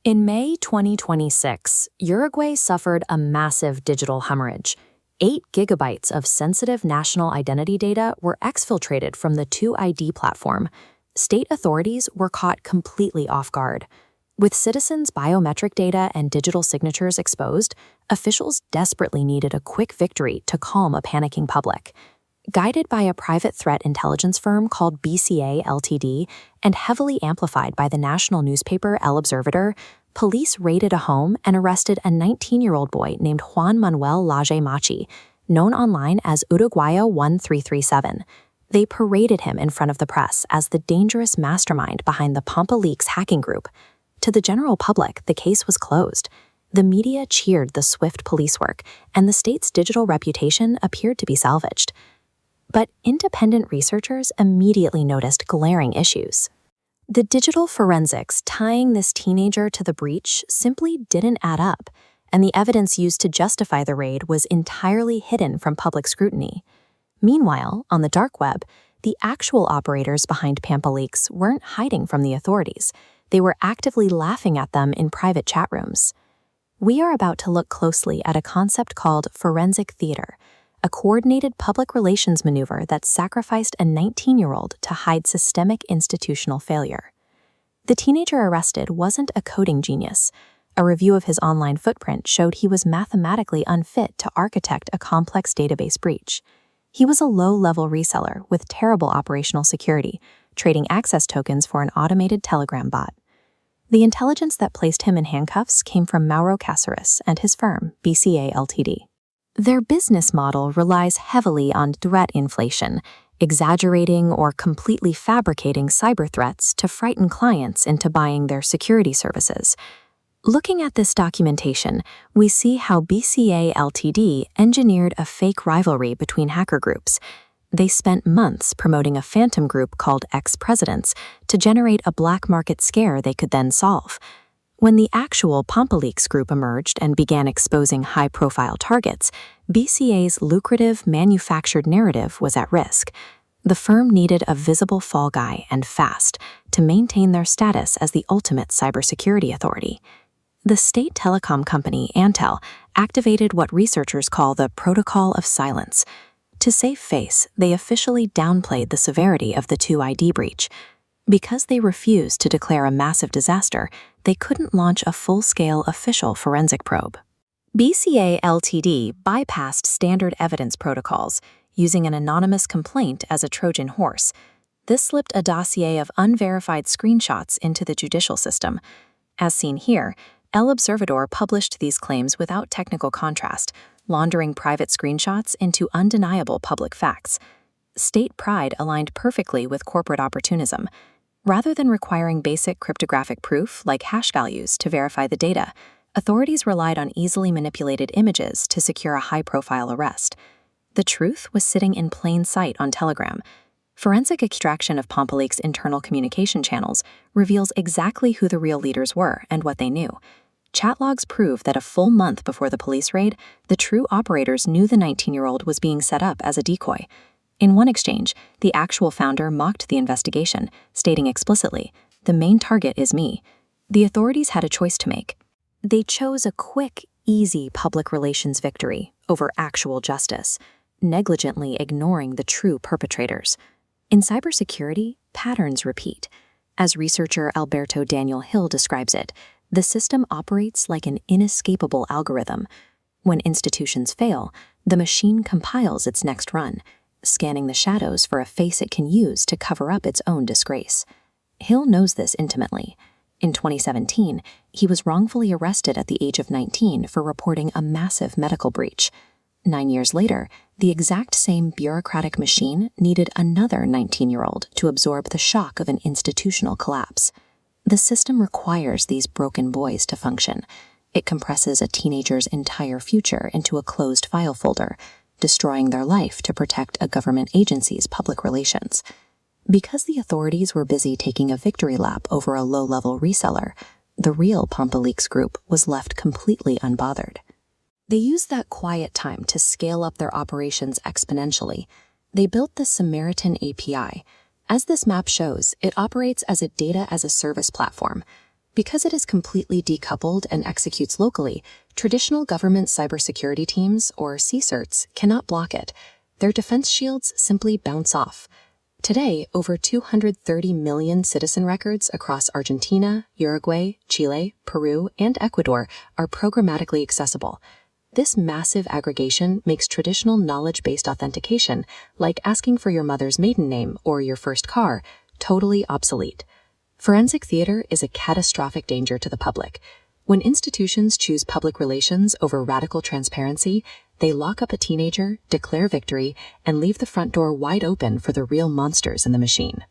In May 2026, Uruguay suffered a massive digital hemorrhage. 8 gigabytes of sensitive national identity data were exfiltrated from the 2ID platform. State authorities were caught completely off guard. With citizens' biometric data and digital signatures exposed, officials desperately needed a quick victory to calm a panicking public. Guided by a private threat intelligence firm called BCA Ltd. And heavily amplified by the national newspaper El Observador, police raided a home and arrested a 19-year-old boy named Juan Manuel Laje Machi, known online as Uruguayo 1337. They paraded him in front of the press as the dangerous mastermind behind the PampaLeaks hacking group. To the general public, the case was closed. The media cheered the swift police work, and the state's digital reputation appeared to be salvaged. But independent researchers immediately noticed glaring issues. The digital forensics tying this teenager to the breach simply didn't add up, and the evidence used to justify the raid was entirely hidden from public scrutiny. Meanwhile, on the dark web, the actual operators behind PampaLeaks weren't hiding from the authorities. They were actively laughing at them in private chat rooms. We are about to look closely at a concept called forensic theater, a coordinated public relations maneuver that sacrificed a 19-year-old to hide systemic institutional failure. The teenager arrested wasn't a coding genius. A review of his online footprint showed he was mathematically unfit to architect a complex database breach. He was a low-level reseller with terrible operational security, trading access tokens for an automated Telegram bot. The intelligence that placed him in handcuffs came from Mauro Caceres and his firm, BCA Ltd. Their business model relies heavily on threat inflation, exaggerating or completely fabricating cyber threats to frighten clients into buying their security services. Looking at this documentation, we see how BCA Ltd. Engineered a fake rivalry between hacker groups. They spent months promoting a phantom group called Ex-Presidents to generate a black market scare they could then solve. When the actual PampaLeaks group emerged and began exposing high-profile targets, BCA's lucrative manufactured narrative was at risk. The firm needed a visible fall guy and fast to maintain their status as the ultimate cybersecurity authority. The state telecom company, Antel, activated what researchers call the protocol of silence. To save face, they officially downplayed the severity of the 2ID breach. Because they refused to declare a massive disaster, they couldn't launch a full-scale official forensic probe. BCA Ltd. Bypassed standard evidence protocols, using an anonymous complaint as a Trojan horse. This slipped a dossier of unverified screenshots into the judicial system. As seen here, El Observador published these claims without technical contrast, laundering private screenshots into undeniable public facts. State pride aligned perfectly with corporate opportunism. Rather than requiring basic cryptographic proof like hash values to verify the data, authorities relied on easily manipulated images to secure a high-profile arrest. The truth was sitting in plain sight on Telegram. Forensic extraction of PampaLeaks' internal communication channels reveals exactly who the real leaders were and what they knew. Chat logs prove that a full month before the police raid, the true operators knew the 19-year-old was being set up as a decoy. In one exchange, the actual founder mocked the investigation, stating explicitly, "The main target is me." The authorities had a choice to make. They chose a quick, easy public relations victory over actual justice, negligently ignoring the true perpetrators. In cybersecurity, patterns repeat. As researcher Alberto Daniel Hill describes it, the system operates like an inescapable algorithm. When institutions fail, the machine compiles its next run, scanning the shadows for a face it can use to cover up its own disgrace. Hill knows this intimately. In 2017, he was wrongfully arrested at the age of 19 for reporting a massive medical breach. 9 years later, the exact same bureaucratic machine needed another 19-year-old to absorb the shock of an institutional collapse. The system requires these broken boys to function. It compresses a teenager's entire future into a closed file folder, destroying their life to protect a government agency's public relations. Because the authorities were busy taking a victory lap over a low-level reseller, the real PampaLeaks group was left completely unbothered. They used that quiet time to scale up their operations exponentially. They built the Samaritan API. As this map shows, it operates as a data-as-a-service platform. Because it is completely decoupled and executes locally, traditional government cybersecurity teams, or CSIRTs, cannot block it. Their defense shields simply bounce off. Today, over 230 million citizen records across Argentina, Uruguay, Chile, Peru, and Ecuador are programmatically accessible. This massive aggregation makes traditional knowledge-based authentication, like asking for your mother's maiden name or your first car, totally obsolete. Forensic theater is a catastrophic danger to the public. When institutions choose public relations over radical transparency, they lock up a teenager, declare victory, and leave the front door wide open for the real monsters in the machine.